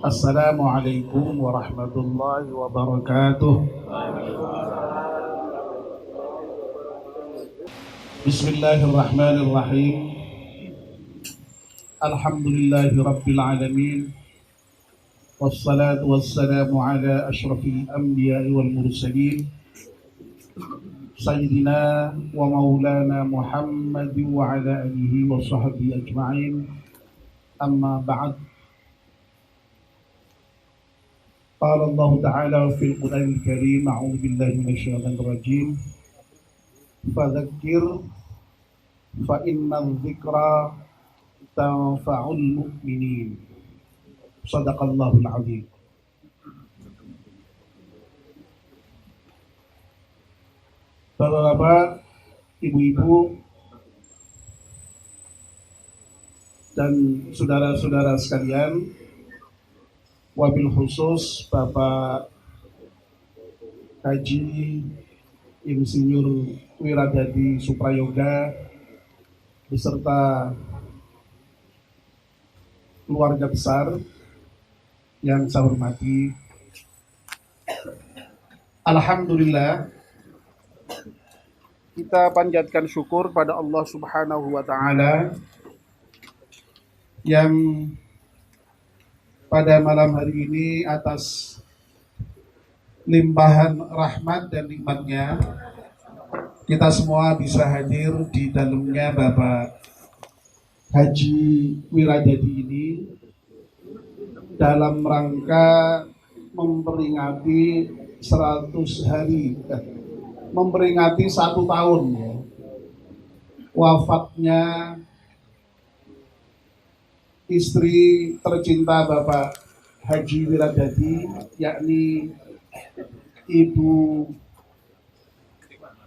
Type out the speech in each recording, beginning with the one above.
Assalamualaikum warahmatullahi wabarakatuh. Bismillahirrahmanirrahim. Alhamdulillahi rabbil alamin. Wassalatu wassalamu ala ashrafil anbiya'i wal mursalin. Sayyidina wa maulana Muhammadin wa ala alihi wa sahbihi ajma'in. Amma ba'd. قال الله تعالى في القرآن الكريم أعوذ بالله من الشيطان الرجيم فذكر فإن الذكرى تنفع المؤمنين صدق الله العظيم. Bapak-bapak, ibu-ibu, dan saudara-saudara sekalian, wabil khusus Bapak Haji Insinyur Wiradadi Suprayoga beserta keluarga besar yang saya hormati. Alhamdulillah, kita panjatkan syukur pada Allah Subhanahu wa taala yang pada malam hari ini atas limpahan rahmat dan nikmatnya kita semua bisa hadir di dalamnya Bapak Haji Wiradadi ini dalam rangka memperingati 100 hari, memperingati 1 tahun ya, wafatnya istri tercinta Bapak Haji Wiradadi, yakni Ibu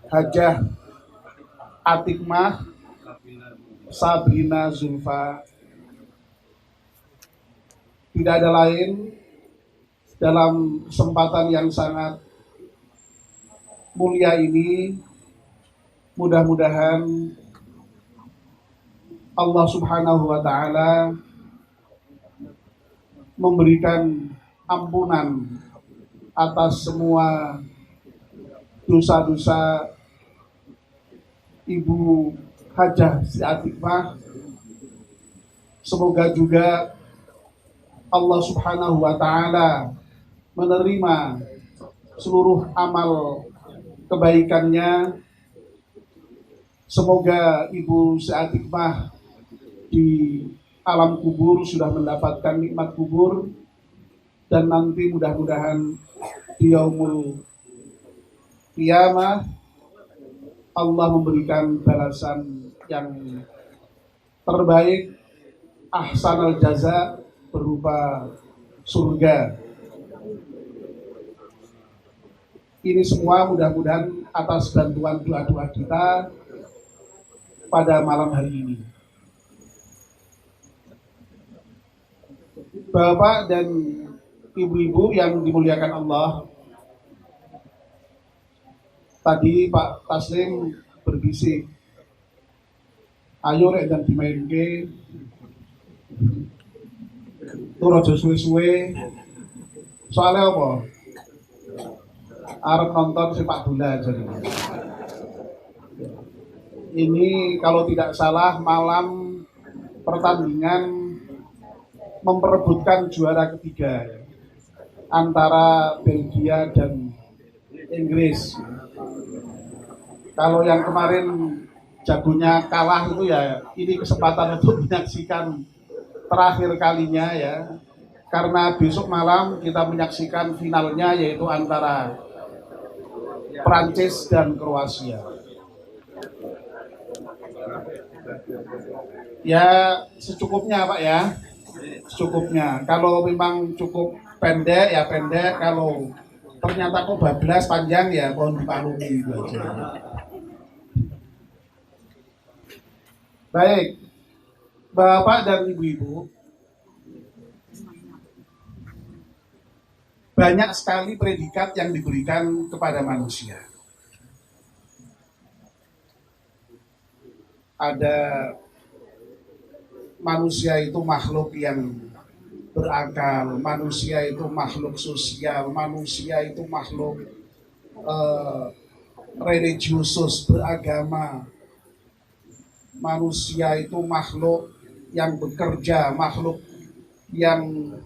Hajah Atikmah Sabrina Zulfa. Tidak ada lain, dalam kesempatan yang sangat mulia ini, mudah-mudahan Allah Subhanahu wa taala memberikan ampunan atas semua dosa-dosa Ibu Hajah Atikmah. Semoga juga Allah Subhanahu wa taala menerima seluruh amal kebaikannya. Semoga Ibu Atikmah di alam kubur sudah mendapatkan nikmat kubur, dan nanti mudah-mudahan di yaumul qiyamah Allah memberikan balasan yang terbaik, ahsanal jaza, berupa surga. Ini semua mudah-mudahan atas bantuan doa-doa kita pada malam hari ini. Bapak dan ibu-ibu yang dimuliakan Allah, tadi Pak Taslim berbisik, ayo rek dan dimainke tuh rojo suwe-suwe. Soalnya apa? Arep nonton sepak bola jadi. Ini kalau tidak salah malam pertandingan memperebutkan juara ketiga antara Belgia dan Inggris. Kalau yang kemarin jagonya kalah itu ya, ini kesempatan untuk menyaksikan terakhir kalinya ya, karena besok malam kita menyaksikan finalnya, yaitu antara Prancis dan Kroasia. Ya secukupnya Pak ya, secukupnya. Kalau memang cukup pendek ya pendek, kalau ternyata kok bablas panjang ya mohon dimaklumi itu aja. Baik, Bapak dan Ibu-ibu, banyak sekali predikat yang diberikan kepada manusia. Ada manusia itu makhluk yang berakal, manusia itu makhluk sosial, manusia itu makhluk religiusus, beragama, manusia itu makhluk yang bekerja, makhluk yang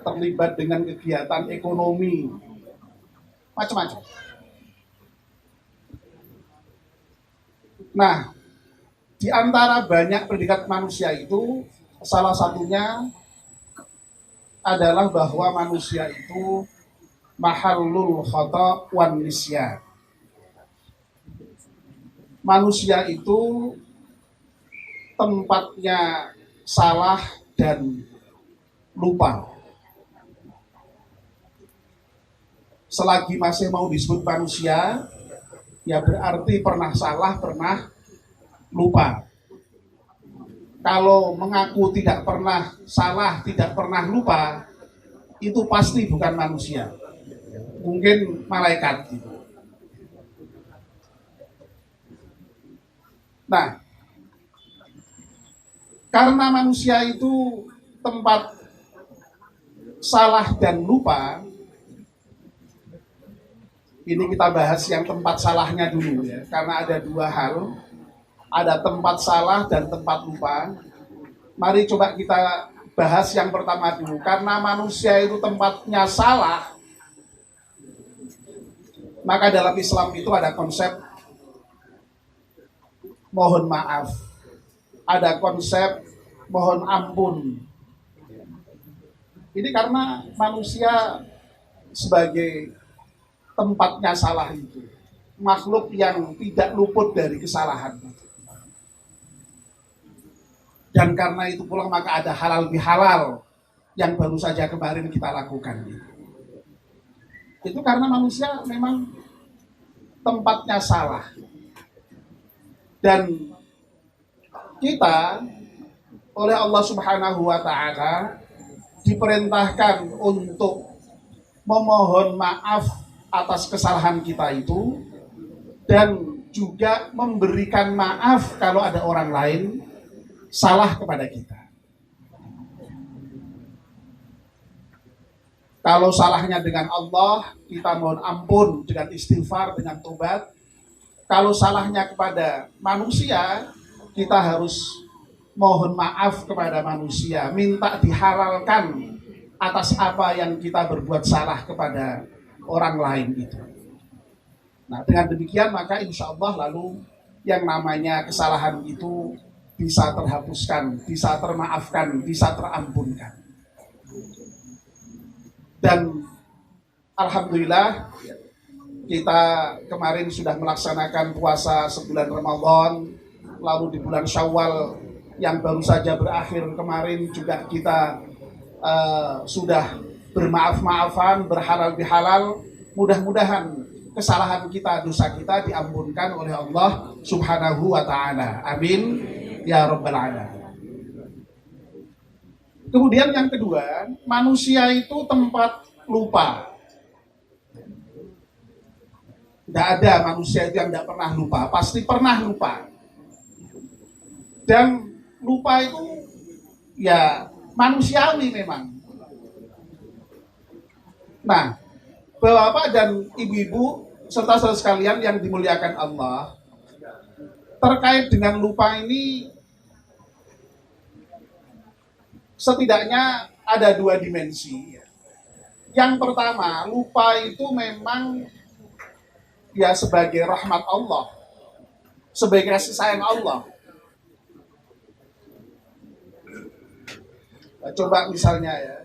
terlibat dengan kegiatan ekonomi, macam-macam. Nah, di antara banyak predikat manusia itu, salah satunya adalah bahwa manusia itu mahallul khata' wan nisyan. Manusia itu tempatnya salah dan lupa. Selagi masih mau disebut manusia, ya berarti pernah salah, pernah lupa. Kalau mengaku tidak pernah salah, tidak pernah lupa, itu pasti bukan manusia. Mungkin malaikat. Nah, karena manusia itu tempat salah dan lupa, ini kita bahas yang tempat salahnya dulu ya, karena ada dua hal, ada tempat salah dan tempat lupa. Mari coba kita bahas yang pertama dulu, karena manusia itu tempatnya salah, maka dalam Islam itu ada konsep mohon maaf, ada konsep mohon ampun. Ini karena manusia sebagai tempatnya salah itu, makhluk yang tidak luput dari kesalahan. Dan karena itu pula maka ada halal bihalal yang baru saja kemarin kita lakukan. Itu karena manusia memang tempatnya salah. Dan kita oleh Allah Subhanahu wa Ta'ala diperintahkan untuk memohon maaf atas kesalahan kita itu, dan juga memberikan maaf kalau ada orang lain salah kepada kita. Kalau salahnya dengan Allah, kita mohon ampun dengan istighfar, dengan tobat. Kalau salahnya kepada manusia, kita harus mohon maaf kepada manusia, minta dihalalkan atas apa yang kita berbuat salah kepada orang lain itu. Nah, dengan demikian maka insya Allah lalu yang namanya kesalahan itu bisa terhapuskan, bisa termaafkan, bisa terampunkan. Dan alhamdulillah kita kemarin sudah melaksanakan puasa sebulan Ramadan, lalu di bulan Syawal yang baru saja berakhir kemarin juga kita sudah bermaaf-maafan, berhalal bihalal. Mudah-mudahan kesalahan kita, dosa kita diampunkan oleh Allah Subhanahu wa Ta'ala. Amin ya rabbal alamin. Kemudian yang kedua, manusia itu tempat lupa. Tidak ada manusia itu yang tidak pernah lupa, pasti pernah lupa. Dan lupa itu ya manusiawi memang. Nah, Bapak dan Ibu-ibu serta saudara sekalian yang dimuliakan Allah, terkait dengan lupa ini setidaknya ada dua dimensi. Yang pertama, lupa itu memang ya sebagai rahmat Allah, sebagai kasih sayang Allah. Nah, coba misalnya ya,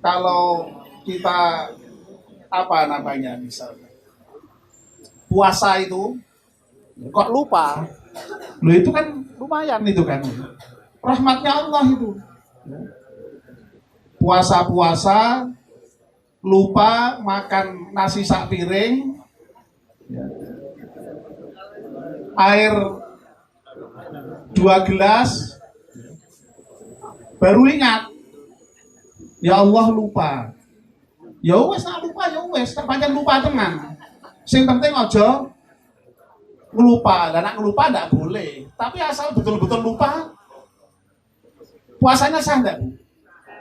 kalau kita misalnya puasa itu kok lupa, lo itu kan lumayan itu kan, rahmatnya Allah itu. Puasa-puasa lupa makan nasi sak piring, air 2 gelas, baru ingat, ya Allah lupa. Ya wes nak lupa ya wes, terpanjang lupa tenan. Sing penting aja ngelupa. Dan nak ngelupa ndak boleh. Tapi asal betul-betul lupa Puasanya sah enggak, Bu?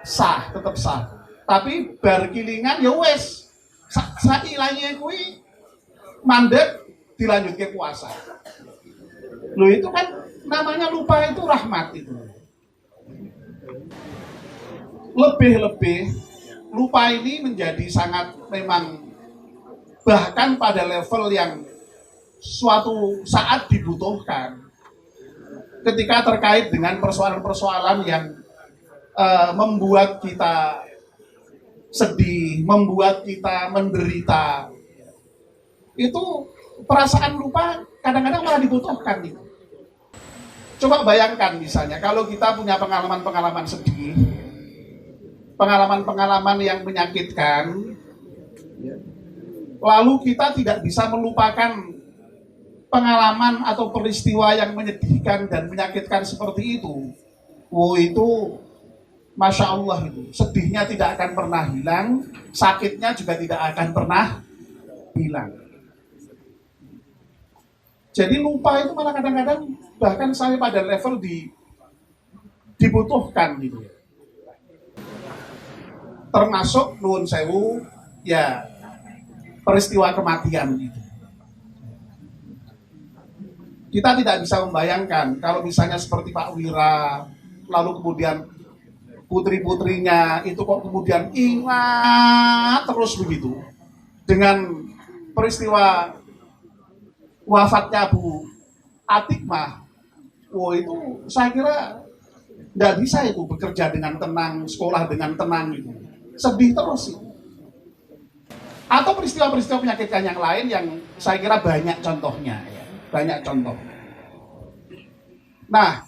Sah, tetap sah. Tapi bar kilingan ya wes. Sailangnya kuwi mandek dilanjut ke puasa. Loh itu kan namanya lupa, itu rahmat itu. Lebih-lebih lupa ini menjadi sangat memang bahkan pada level yang suatu saat dibutuhkan ketika terkait dengan persoalan-persoalan yang membuat kita sedih, membuat kita menderita. Itu perasaan lupa kadang-kadang malah dibutuhkan gitu. Coba bayangkan misalnya kalau kita punya pengalaman-pengalaman sedih, pengalaman-pengalaman yang menyakitkan, lalu kita tidak bisa melupakan pengalaman atau peristiwa yang menyedihkan dan menyakitkan seperti itu. Oh itu Masya Allah, itu sedihnya tidak akan pernah hilang, sakitnya juga tidak akan pernah hilang. Jadi lupa itu malah kadang-kadang bahkan sampai pada level dibutuhkan gitu. Termasuk nuwun sewu ya peristiwa kematian itu. Kita tidak bisa membayangkan kalau misalnya seperti Pak Wira, lalu kemudian putri-putrinya itu kok kemudian ingat terus begitu dengan peristiwa wafatnya Bu Atikmah. Oh itu saya kira nggak bisa itu bekerja dengan tenang, sekolah dengan tenang gitu. Sedih terus itu. Atau peristiwa-peristiwa menyakitkan yang lain yang saya kira banyak contohnya ya. Banyak contoh. Nah,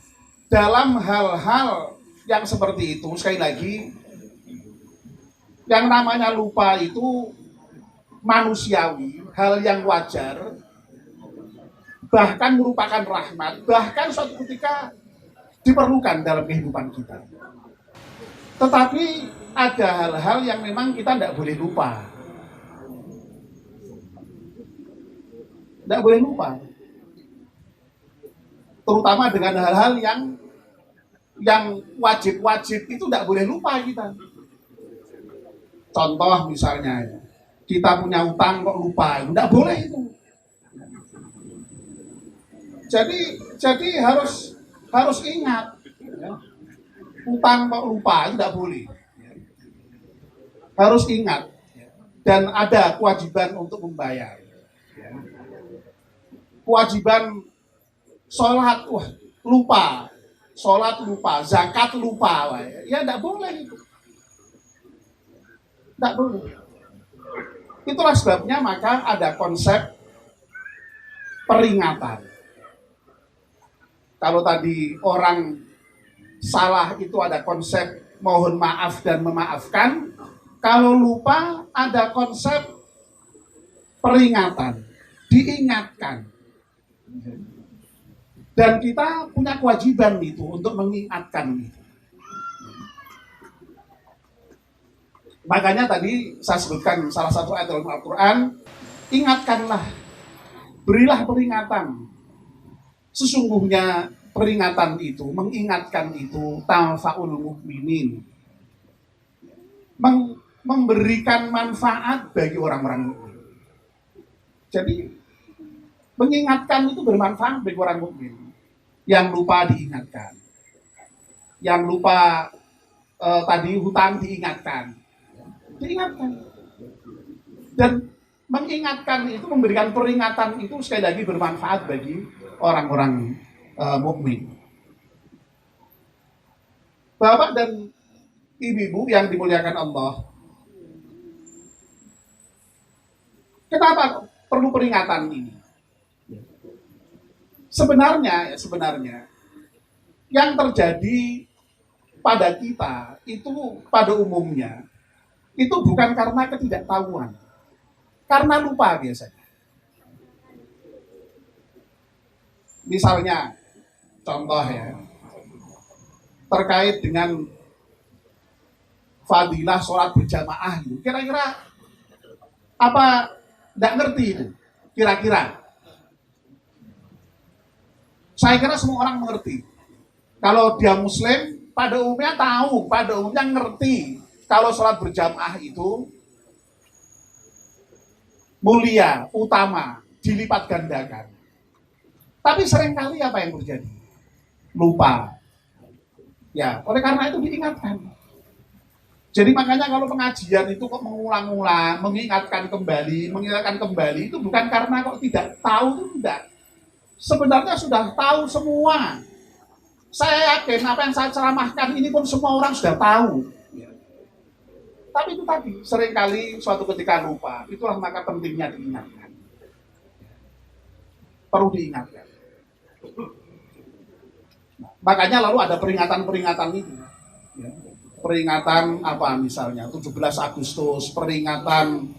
dalam hal-hal yang seperti itu, sekali lagi, yang namanya lupa itu manusiawi, hal yang wajar, bahkan merupakan rahmat, bahkan suatu ketika diperlukan dalam kehidupan kita. Tetapi ada hal-hal yang memang kita tidak boleh lupa. Tidak boleh lupa. Terutama dengan hal-hal yang wajib-wajib itu tidak boleh lupa kita. Contoh misalnya, kita punya utang kok lupa, tidak boleh itu. Jadi harus ingat, utang kok lupa itu tidak boleh. Harus ingat dan ada kewajiban untuk membayar. Kewajiban sholat, lupa. Sholat lupa, zakat lupa, ya tidak boleh itu. Tidak boleh. Itulah sebabnya maka ada konsep peringatan. Kalau tadi orang salah itu ada konsep mohon maaf dan memaafkan, kalau lupa ada konsep peringatan, diingatkan. Dan kita punya kewajiban itu untuk mengingatkan itu. Makanya tadi saya sebutkan salah satu ayat dalam Al-Quran, ingatkanlah, berilah peringatan. Sesungguhnya peringatan itu, mengingatkan itu, tanfa'ul mu'minin, memberikan manfaat bagi orang-orang mukmin. Jadi mengingatkan itu bermanfaat bagi orang mukmin. Yang lupa diingatkan, yang lupa tadi hutang diingatkan, dan mengingatkan itu, memberikan peringatan itu sekali lagi bermanfaat bagi orang-orang mukmin. Bapak dan ibu-ibu yang dimuliakan Allah, kenapa perlu peringatan ini? Sebenarnya yang terjadi pada kita itu pada umumnya itu bukan karena ketidaktahuan, karena lupa biasanya. Misalnya contoh ya, terkait dengan fadilah sholat berjamaah itu, kira-kira apa tidak ngerti itu kira-kira? Saya kira semua orang mengerti. Kalau dia muslim, pada umumnya ngerti kalau sholat berjamaah itu mulia, utama, dilipat gandakan. Tapi seringkali apa yang terjadi? Lupa. Ya, oleh karena itu diingatkan. Jadi makanya kalau pengajian itu kok mengulang-ulang, mengingatkan kembali, itu bukan karena kok tidak tahu, itu tidak. Sebenarnya sudah tahu semua. Saya yakin apa yang saya ceramahkan ini pun semua orang sudah tahu. Tapi itu tadi, seringkali suatu ketika lupa. Itulah maka pentingnya diingatkan. Perlu diingatkan. Makanya lalu ada peringatan-peringatan itu. Peringatan apa misalnya 17 Agustus, peringatan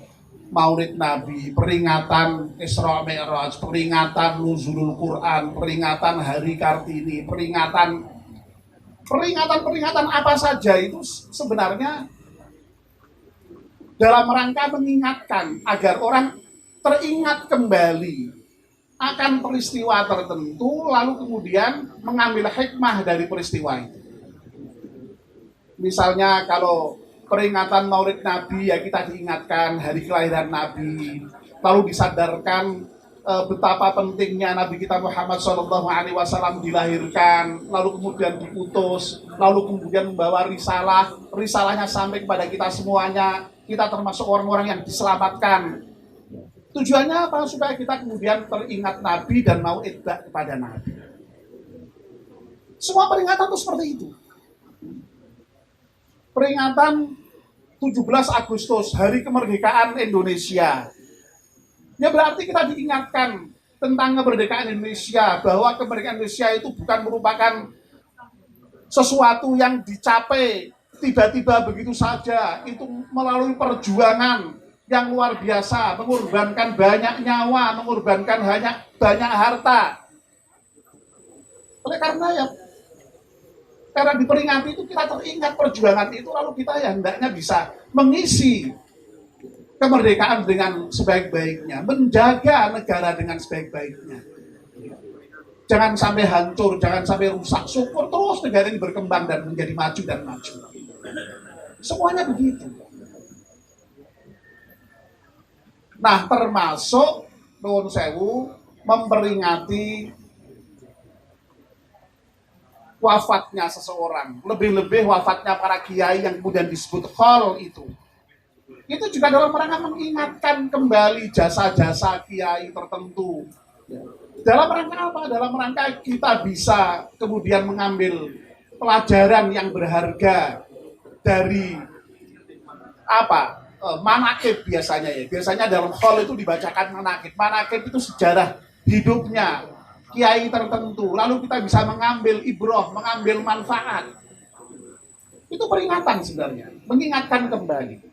Maulid Nabi, peringatan Isra Mi'raj, peringatan Nuzulul Quran, peringatan Hari Kartini, peringatan apa saja itu sebenarnya dalam rangka mengingatkan agar orang teringat kembali akan peristiwa tertentu, lalu kemudian mengambil hikmah dari peristiwa itu. Misalnya kalau peringatan Maulid Nabi, ya kita diingatkan hari kelahiran Nabi, lalu disadarkan betapa pentingnya Nabi kita Muhammad SAW dilahirkan, lalu kemudian diutus, lalu kemudian membawa risalahnya sampai kepada kita semuanya, kita termasuk orang-orang yang diselamatkan. Tujuannya apa? Supaya kita kemudian teringat Nabi dan mau itba kepada Nabi. Semua peringatan itu seperti itu. Peringatan 17 Agustus, Hari Kemerdekaan Indonesia. Ya berarti kita diingatkan tentang kemerdekaan Indonesia, bahwa kemerdekaan Indonesia itu bukan merupakan sesuatu yang dicapai tiba-tiba begitu saja. Itu melalui perjuangan yang luar biasa, mengorbankan banyak nyawa, mengorbankan banyak harta. Oleh karena diperingati itu kita teringat perjuangan itu, lalu kita ya hendaknya bisa mengisi kemerdekaan dengan sebaik-baiknya, menjaga negara dengan sebaik-baiknya. Jangan sampai hancur, jangan sampai rusak. Syukur terus negara ini berkembang dan menjadi maju dan maju. Semuanya begitu. Nah, termasuk nuwun sewu memperingati wafatnya seseorang, lebih-lebih wafatnya para kiai yang kemudian disebut khol itu juga dalam rangka mengingatkan kembali jasa-jasa kiai tertentu. Dalam rangka apa? Dalam rangka kita bisa kemudian mengambil pelajaran yang berharga dari manakib biasanya ya. Biasanya dalam khol itu dibacakan manakib. Manakib itu sejarah hidupnya kiai tertentu, lalu kita bisa mengambil ibroh, mengambil manfaat. Itu peringatan sebenarnya, mengingatkan kembali.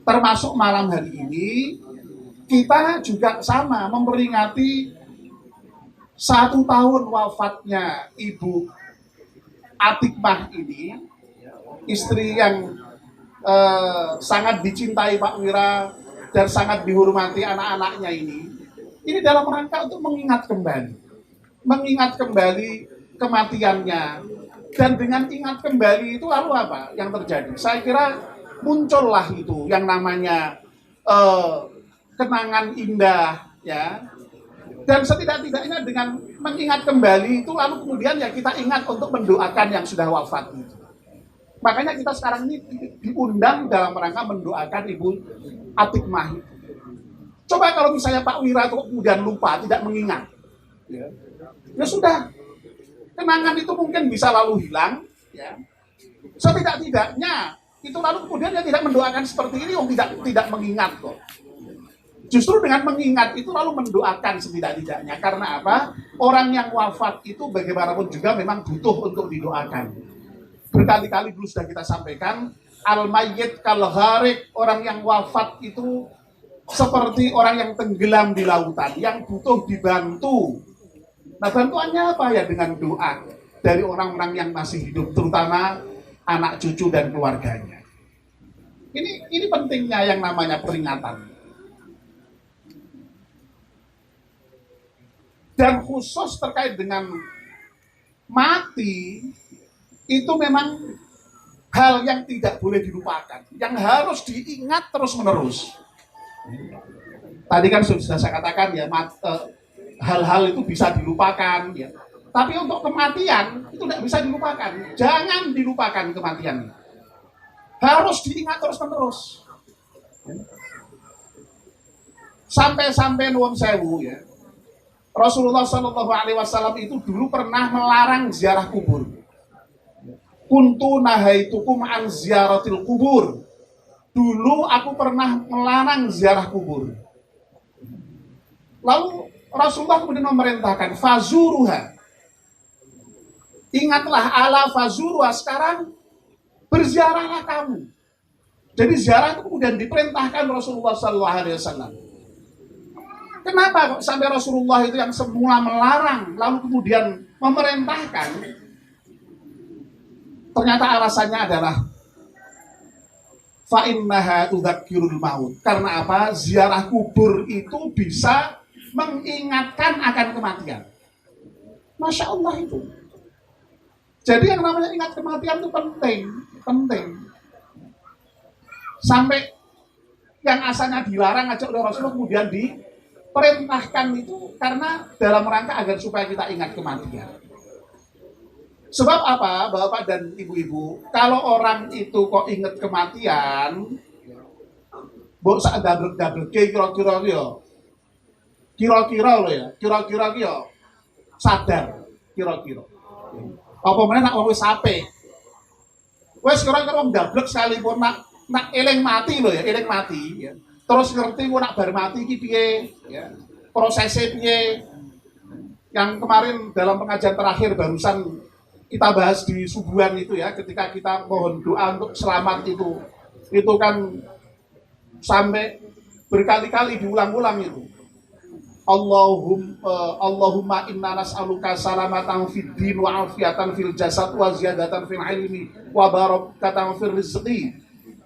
Termasuk malam hari ini, kita juga sama memperingati 1 tahun wafatnya Ibu Atikmah ini, istri yang sangat dicintai Pak Wira dan sangat dihormati anak-anaknya ini. Ini dalam rangka untuk mengingat kembali kematiannya. Dan dengan ingat kembali itu lalu apa yang terjadi? Saya kira muncullah itu yang namanya kenangan indah, ya. Dan setidak-tidaknya dengan mengingat kembali itu lalu kemudian ya kita ingat untuk mendoakan yang sudah wafat itu. Makanya kita sekarang ini diundang dalam rangka mendoakan Ibu Atikmah. Coba kalau misalnya Pak Wira itu kemudian lupa, tidak mengingat, ya sudah, kenangan itu mungkin bisa lalu hilang, ya. Setidak-tidaknya itu lalu kemudian dia tidak mendoakan seperti ini, tidak mengingat kok. Justru dengan mengingat itu lalu mendoakan setidak-tidaknya. Karena apa? Orang yang wafat itu bagaimanapun juga memang butuh untuk didoakan. Berkali-kali dulu sudah kita sampaikan, al-mayyit kal-gharik, orang yang wafat itu seperti orang yang tenggelam di lautan, yang butuh dibantu. Nah, bantuannya apa ya? Dengan doa dari orang-orang yang masih hidup, terutama anak cucu dan keluarganya. Ini pentingnya yang namanya peringatan. Dan khusus terkait dengan mati, itu memang hal yang tidak boleh dilupakan, yang harus diingat terus-menerus. Tadi kan sudah saya katakan ya, hal-hal itu bisa dilupakan ya. Tapi untuk kematian itu tidak bisa dilupakan. Jangan dilupakan kematian. Harus diingat terus-menerus. Sampai-sampai nuwun sewu ya. Rasulullah Shallallahu Alaihi Wasallam itu dulu pernah melarang ziarah kubur. Kuntu nahaitukum an ziaratil kubur. Dulu aku pernah melarang ziarah kubur. Lalu Rasulullah kemudian memerintahkan fazuruha. Ingatlah ala fazuruha, sekarang berziarahlah kamu. Jadi ziarah itu kemudian diperintahkan Rasulullah Shallallahu Alaihi Wasallam. Kenapa kok sampai Rasulullah itu yang semula melarang lalu kemudian memerintahkan? Ternyata alasannya adalah fa innaha tudzakirul maut. Karena apa? Ziarah kubur itu bisa mengingatkan akan kematian. Masya Allah itu. Jadi yang namanya ingat kematian itu penting. Sampai yang asalnya dilarang aja oleh Rasulullah kemudian diperintahkan itu karena dalam rangka agar supaya kita ingat kematian. Sebab apa, Bapak dan Ibu-ibu? Kalau orang itu kok ingat kematian, mbok sak dablek-dablek kira-kira yo. Kira-kira lo ya, kira-kira yo sadar, kira-kira. Apa meneh nak wis apik. Wis kira-kira wong dablek sekalipun nak eling mati lo ya, eling mati ya. Terus ngerti kok nak bar mati iki piye ya. Prosesnya piye. Yang kemarin dalam pengajian terakhir barusan kita bahas di subuhan itu ya, ketika kita mohon doa untuk selamat itu kan sampai berkali-kali diulang-ulang itu. Allahumma inna nas'aluka salamatan fid din wa afiatan fil jasad wa ziyadatan fil ilmi wa barakatan fil rizqi.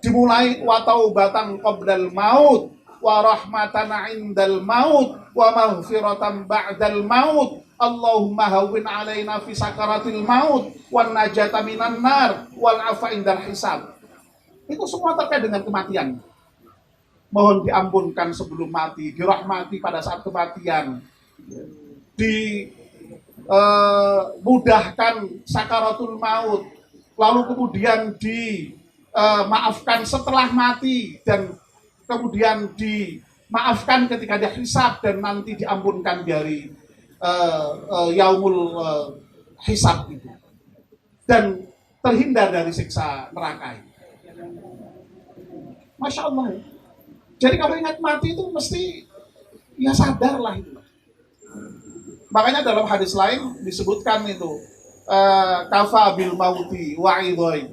Dimulai wa taubatan qablal maut wa rahmatan indal maut wa maghfiratan ba'dal maut. Allahumma hawwin alaina fi sakaratil maut wan najata minan nar wal afa indal hisab. Itu semua terkait dengan kematian. Mohon diampunkan sebelum mati, dirahmati pada saat kematian, dimudahkan sakaratul maut, lalu kemudian dimaafkan setelah mati, dan kemudian dimaafkan ketika dia hisab, dan nanti diampunkan dari yaumul hisab itu, dan terhindar dari siksa neraka. Masya Allah ya. Jadi kalau ingat mati itu mesti ya sadarlah itu. Makanya dalam hadis lain disebutkan itu kafa bil mauti wa'idhoi.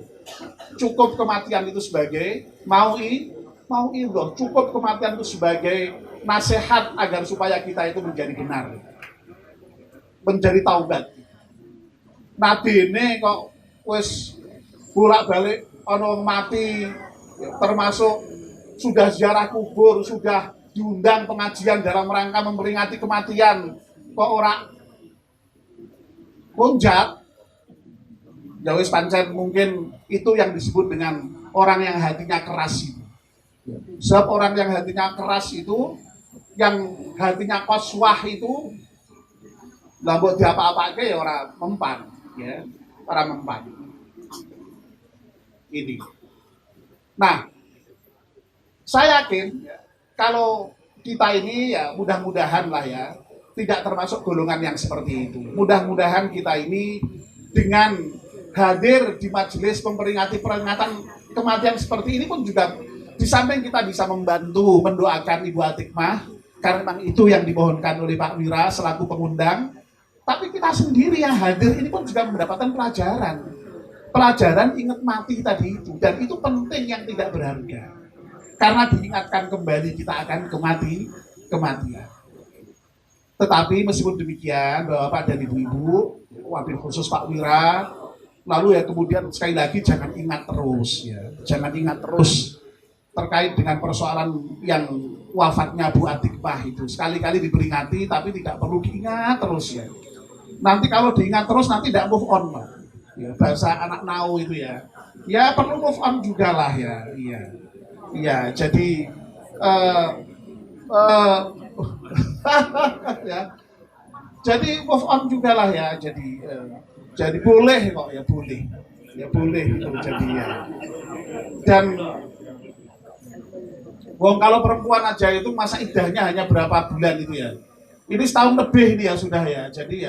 Cukup kematian itu sebagai mau'idhah. Cukup kematian itu sebagai nasihat agar supaya kita itu menjadi benar, menjadi taubat. Nadine kok wis bolak-balik ono mati, termasuk sudah ziarah kubur, sudah diundang pengajian dalam rangka memperingati kematian, kok ora lonjat, ya wis pancen mungkin itu yang disebut dengan orang yang hatinya keras itu. Sebab orang yang hatinya keras itu, yang hatinya qaswah itu, lah mbok diapa-apake ya ora mempan, ya, ora mempan. Ini. Nah, saya yakin kalau kita ini ya mudah-mudahan lah ya tidak termasuk golongan yang seperti itu. Mudah-mudahan kita ini dengan hadir di majelis peringatan kematian seperti ini pun juga di samping kita bisa membantu mendoakan Ibu Atikmah karena memang itu yang dimohonkan oleh Pak Wira selaku pengundang. Tapi kita sendiri yang hadir ini pun juga mendapatkan pelajaran ingat mati tadi itu, dan itu penting yang tidak berharga. Karena diingatkan kembali kita akan kematian. Tetapi meskipun demikian, Bapak dan Ibu-ibu, wabil khusus Pak Wira, lalu ya kemudian sekali lagi jangan ingat terus ya. Jangan ingat terus terkait dengan persoalan yang wafatnya Bu Atikmah itu. Sekali-kali diperingati tapi tidak perlu diingat terus ya. Nanti kalau diingat terus nanti tidak move on, Pak. ya, bahasa anak now itu ya. Ya perlu move on juga lah ya. Iya. Iya, jadi eh eh, ya. Jadi move on juga lah ya. Jadi boleh kok ya boleh. Ya boleh itu jadi ya. Dan wong kalau perempuan aja itu masa idahnya hanya berapa bulan itu ya. Ini setahun lebih ini ya sudah ya. Jadi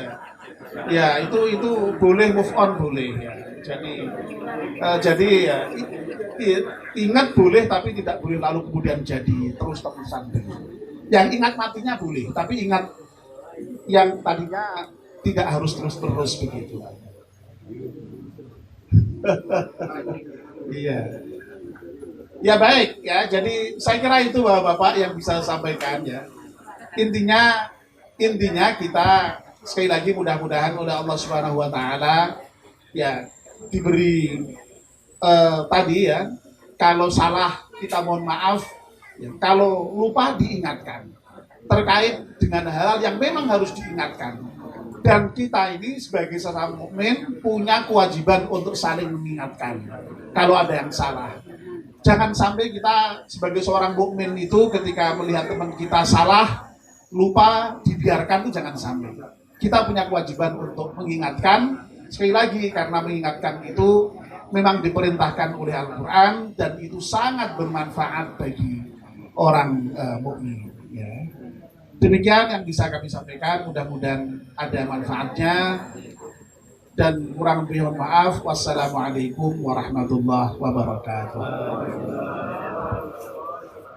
ya itu boleh move on boleh ya. Jadi ya ingat boleh tapi tidak boleh lalu kemudian jadi terus-terusan. Yang ingat matinya boleh, tapi ingat yang tadinya tidak harus terus-terus begitu. Iya. Ya baik ya. Jadi saya kira itu Bapak yang bisa sampaikan ya. Intinya kita sekali lagi mudah-mudahan oleh Allah Subhanahu wa taala ya diberi tadi ya, kalau salah kita mohon maaf ya, kalau lupa diingatkan terkait dengan hal yang memang harus diingatkan, dan kita ini sebagai sesama mukmin punya kewajiban untuk saling mengingatkan kalau ada yang salah. Jangan sampai kita sebagai seorang mukmin itu ketika melihat teman kita salah lupa dibiarkan, itu jangan sampai. Kita punya kewajiban untuk mengingatkan. Sekali lagi, karena mengingatkan itu memang diperintahkan oleh Al-Quran dan itu sangat bermanfaat bagi orang mukmin. Ya. Demikian yang bisa kami sampaikan, mudah-mudahan ada manfaatnya dan kurang lebih mohon maaf. Wassalamualaikum warahmatullahi wabarakatuh.